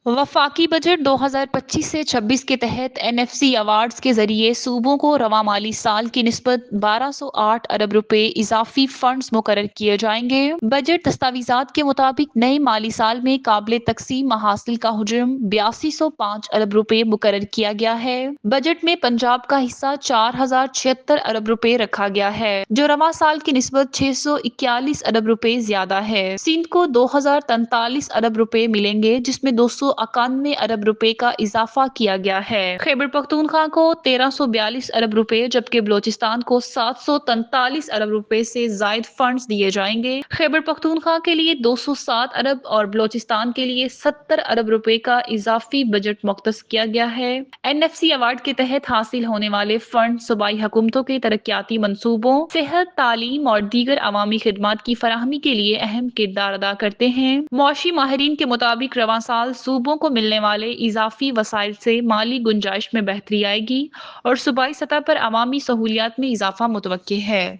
वफाकी बजट 2025 से 26 के तहत एनएफसी अवार्ड्स के जरिए सूबों को रवा माली साल की निस्बत 1208 अरब रुपए इजाफी फंड्स मुकर्रर किए जाएंगे। बजट दस्तावेजात के मुताबिक नए माली साल में काबिल तकसीम महासिल का हुजम 8205 अरब रुपए मुकर्रर किया गया है। बजट में पंजाब का हिस्सा 4076 अरब रुपए रखा गया है, जो रवा साल की निस्बत 641 अरब रुपए ज्यादा है। सिंध को 2043 अरब रुपए मिलेंगे, जिसमें 291 अरब रुपए का इजाफा किया गया है। खैबर पख्तूनख्वा को 1342 अरब रुपए, जबकि बलोचिस्तान को 743 अरब रुपए से जायद फंड्स दिए जाएंगे। खैबर पख्तूनख्वा के लिए 207 अरब और बलोचिस्तान के लिए 70 अरब रुपए का इजाफी बजट मुख्तस किया गया है। एनएफसी अवार्ड के तहत हासिल होने वाले फंड सूबाई हुकूमतों के तरक्याती मंसूबों, सेहत, तालीम और दीगर अवामी खिदमात की फराहमी के लिए अहम किरदार अदा करते हैं। मौशी माहिरीन के मुताबिक रवां साल सूबों को मिलने वाले इजाफी वसाइल से माली गुंजाइश में बेहतरी आएगी और सूबाई सतह पर अवामी सहूलियात में इजाफा मुतवक्के है।